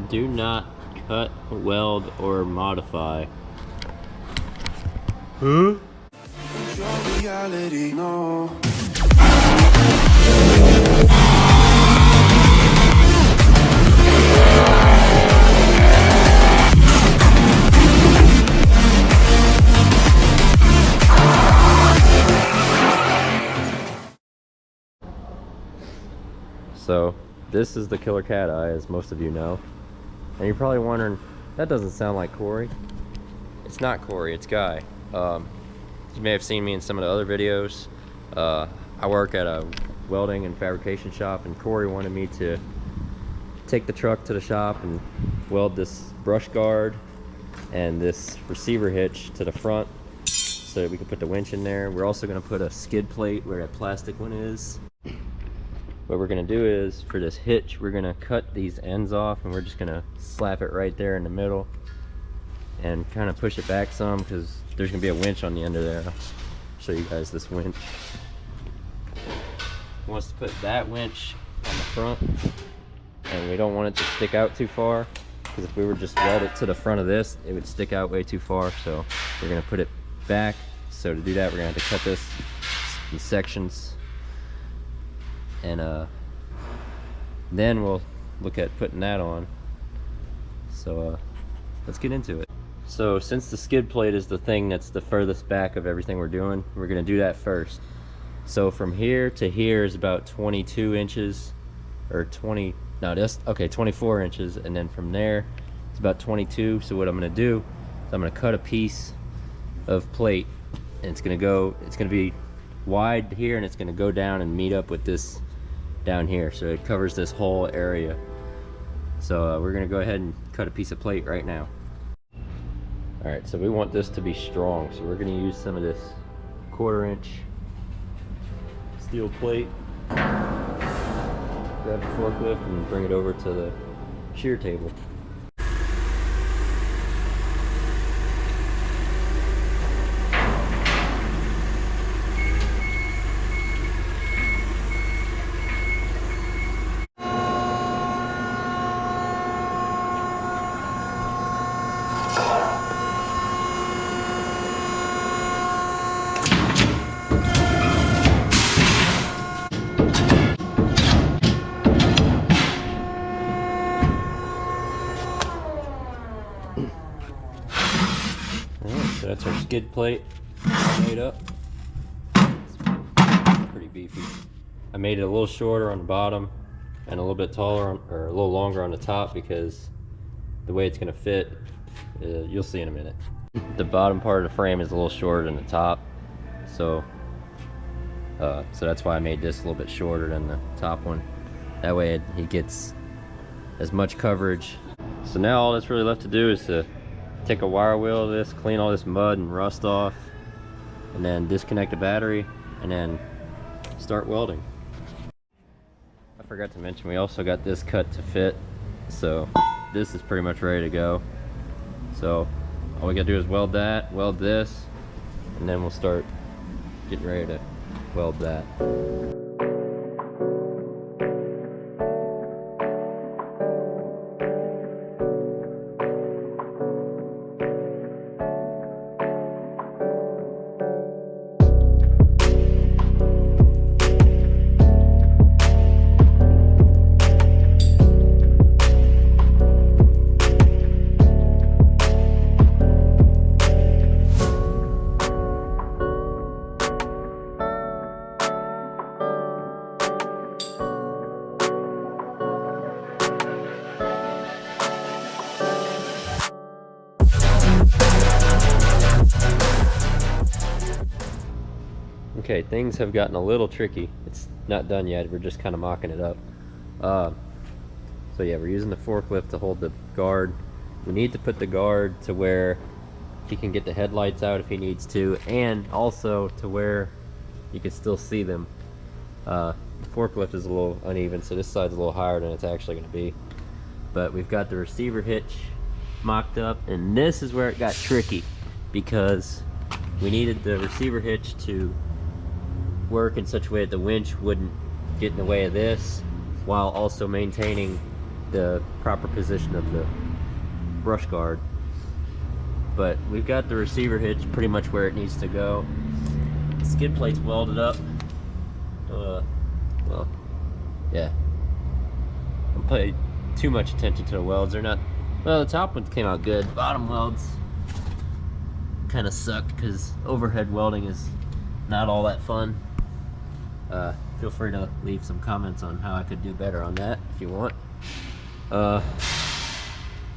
Do not cut, weld, or modify. Huh? Reality, no. So this is the killer Cateye, as most of you know. And you're probably wondering, that doesn't sound like Corey. It's not Corey, it's Guy. You may have seen me in some of the other videos. I work at a welding and fabrication shop, and Corey wanted me to take the truck to the shop and weld this brush guard and this receiver hitch to the front so that we can put the winch in there. We're also going to put a skid plate where that plastic one is. What we're going to do is, for this hitch, we're going to cut these ends off, and we're just going to slap it right there in the middle and kind of push it back some, because there's going to be a winch on the end of there. I'll show you guys this winch. He wants to put that winch on the front, and we don't want it to stick out too far, because if we were just weld it to the front of this, it would stick out way too far. So we're going to put it back. So to do that, we're going to have to cut this in sections, and then we'll look at putting that on. So let's get into it. So since the skid plate is the thing that's the furthest back of everything we're doing, we're going to do that first. So from here to here is about 22 inches, or 24 inches, and then from there it's about 22. So what I'm going to do is I'm going to cut a piece of plate, and it's going to be wide here, and it's going to go down and meet up with this down here, so it covers this whole area. So we're going to go ahead and cut a piece of plate right now. Alright, so we want this to be strong, so we're going to use some of this 1/4 inch steel plate. Grab the forklift and bring it over to the shear table. So that's our skid plate made up. It's pretty beefy. I made it a little shorter on the bottom and a little bit taller or a little longer on the top, because the way it's going to fit, you'll see in a minute. The bottom part of the frame is a little shorter than the top, so that's why I made this a little bit shorter than the top one. That way it gets as much coverage. So now all that's really left to do is to take a wire wheel of this, clean all this mud and rust off, and then disconnect the battery, and then start welding. I forgot to mention, we also got this cut to fit, so this is pretty much ready to go. So all we gotta do is weld that, weld this, and then we'll start getting ready to weld that. Okay, things have gotten a little tricky. It's not done yet, we're just kind of mocking it up. So yeah, we're using the forklift to hold the guard. We need to put the guard to where he can get the headlights out if he needs to, and also to where you can still see them. The forklift is a little uneven, so this side's a little higher than it's actually going to be. But we've got the receiver hitch mocked up, and this is where it got tricky, because we needed the receiver hitch to work in such a way that the winch wouldn't get in the way of this, while also maintaining the proper position of the brush guard. But we've got the receiver hitch pretty much where it needs to go. The skid plate's welded up. Well, yeah. Don't pay too much attention to the welds. They're not, well, the top ones came out good. Bottom welds kind of sucked because overhead welding is not all that fun. Feel free to leave some comments on how I could do better on that if you want.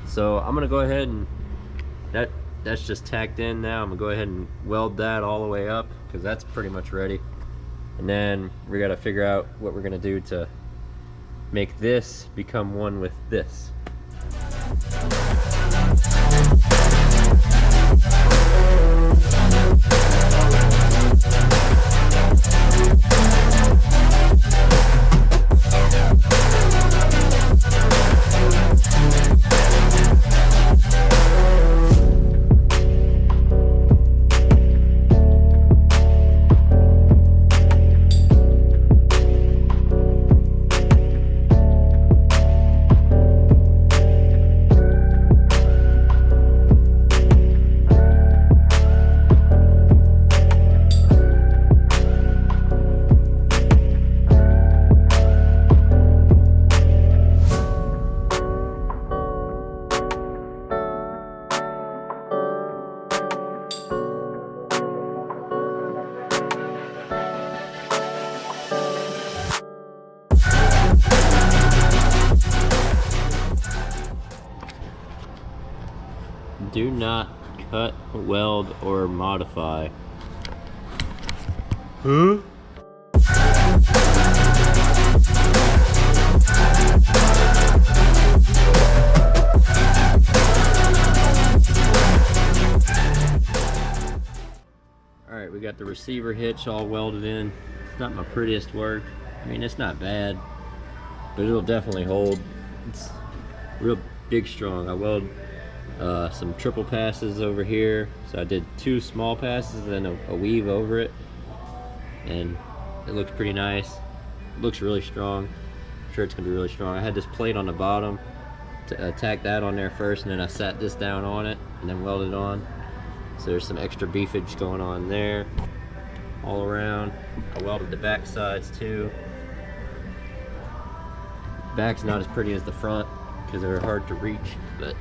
So I'm gonna go ahead and that's just tacked in now. I'm gonna go ahead and weld that all the way up because that's pretty much ready. And then we gotta figure out what we're gonna do to make this become one with this. Do not cut, weld, or modify. Huh? Alright, we got the receiver hitch all welded in. It's not my prettiest work. I mean, it's not bad, but it'll definitely hold. It's real big strong. I weld some triple passes over here, so I did 2 small passes and then a weave over it, and it looks pretty nice. It looks really strong. I'm sure it's gonna be really strong. I had this plate on the bottom to tack that on there first, and then I sat this down on it and then welded on. So there's some extra beefage going on there all around. I welded the back sides too. Back's not as pretty as the front because they're hard to reach, but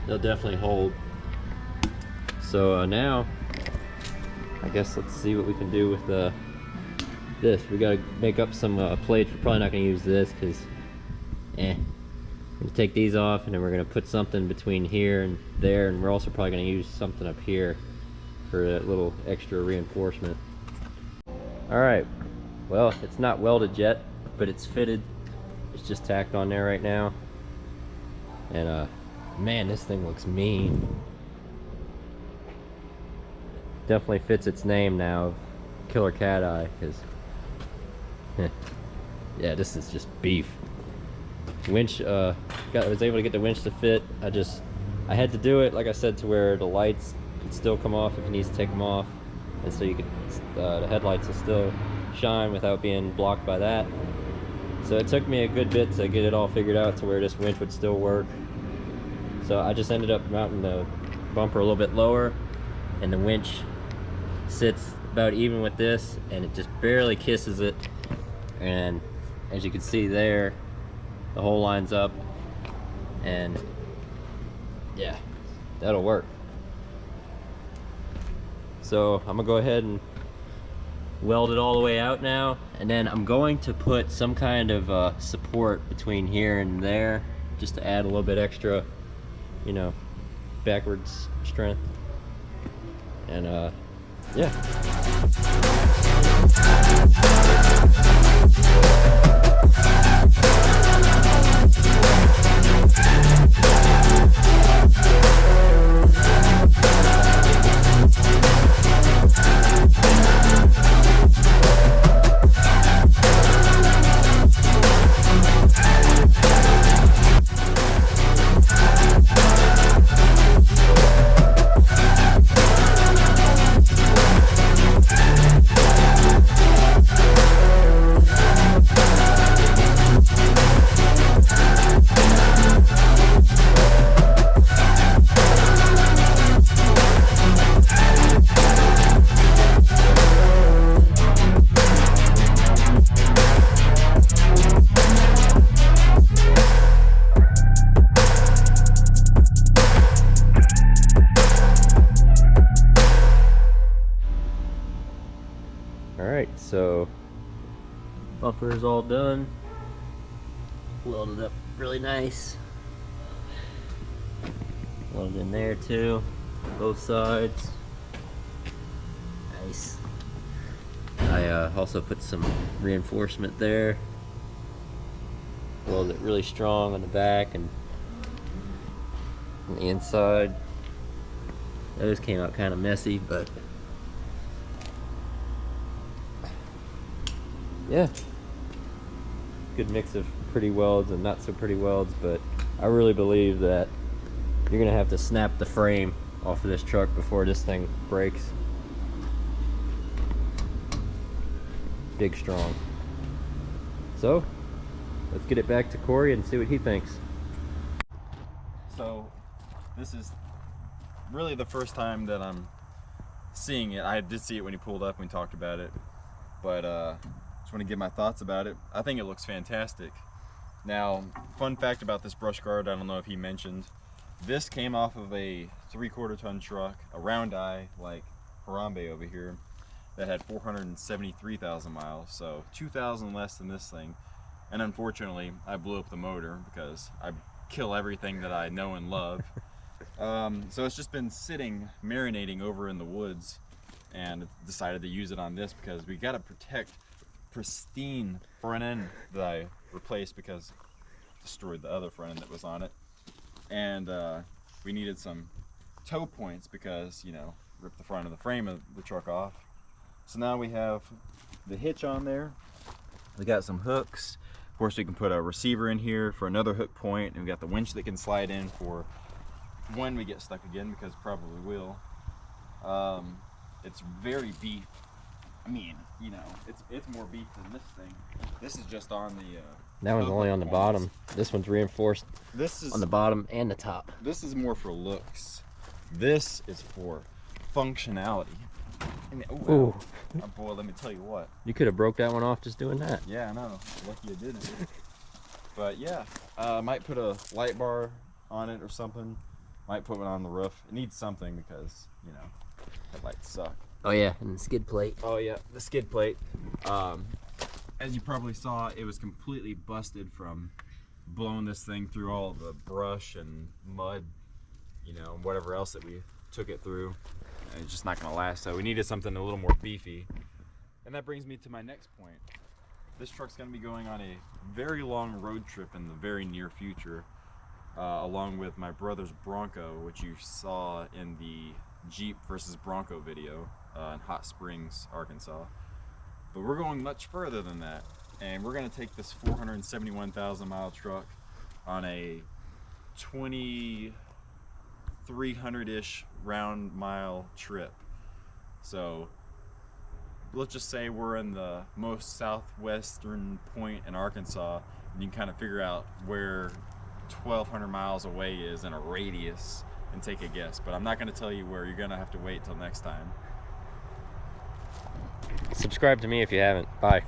they'll definitely hold. So now, I guess let's see what we can do with this. We gotta make up some plates. We're probably not gonna use this because, we're gonna take these off, and then we're gonna put something between here and there, and we're also probably gonna use something up here for a little extra reinforcement. All right, well, it's not welded yet, but it's fitted. It's just tacked on there right now, and man, this thing looks mean. Definitely fits its name now, Killer Cateye, because yeah, this is just beef. Winch, I was able to get the winch to fit. I had to do it, like I said, to where the lights could still come off if it needs to take them off, and so you could, the headlights will still shine without being blocked by that. So it took me a good bit to get it all figured out to where this winch would still work. So I just ended up mounting the bumper a little bit lower, and the winch sits about even with this, and it just barely kisses it. And as you can see there, the hole lines up, and yeah, that'll work. So I'm gonna go ahead and weld it all the way out now, and then I'm going to put some kind of support between here and there, just to add a little bit extra, you know, backwards strength. And yeah. Bumper is all done. Welded up really nice. Welded in there too, both sides. Nice. I also put some reinforcement there. Welded it really strong on the back and on the inside. Those came out kind of messy, but yeah, good mix of pretty welds and not so pretty welds. But I really believe that you're gonna have to snap the frame off of this truck before this thing breaks. Big strong. So let's get it back to Corey and see what he thinks. So this is really the first time that I'm seeing it. I did see it when he pulled up and we talked about it, but just want to give my thoughts about it. I think it looks fantastic. Now, fun fact about this brush guard, I don't know if he mentioned, this came off of a 3/4 ton truck, a round eye like Harambe over here, that had 473,000 miles, so 2,000 less than this thing. And unfortunately, I blew up the motor because I kill everything that I know and love. So it's just been sitting, marinating over in the woods, and decided to use it on this because we got to protect pristine front end that I replaced because I destroyed the other front end that was on it. And we needed some toe points because, you know, ripped the front of the frame of the truck off. So now we have the hitch on there. We got some hooks. Of course, we can put a receiver in here for another hook point, and we got the winch that can slide in for when we get stuck again, because probably will. It's very beef. I mean, you know, it's more beef than this thing. This is just on the that one's only on the bottom. This one's reinforced. This is on the bottom and the top. This is more for looks. This is for functionality. And, ooh. Oh boy, let me tell you what. You could have broke that one off just doing that. Yeah, I know. Lucky I didn't. But yeah, I might put a light bar on it or something. Might put one on the roof. It needs something because, you know, headlights suck. Oh yeah, and the skid plate. Oh yeah, the skid plate. As you probably saw, it was completely busted from blowing this thing through all the brush and mud, you know, whatever else that we took it through. And it's just not gonna last, so we needed something a little more beefy. And that brings me to my next point. This truck's gonna be going on a very long road trip in the very near future, along with my brother's Bronco, which you saw in the Jeep versus Bronco video in Hot Springs, Arkansas. But we're going much further than that, and we're gonna take this 471,000 mile truck on a 2,300-ish round mile trip. So let's just say we're in the most southwestern point in Arkansas, and you can kind of figure out where 1,200 miles away is in a radius and take a guess. But I'm not going to tell you where. You're going to have to wait till next time. Subscribe to me if you haven't. Bye.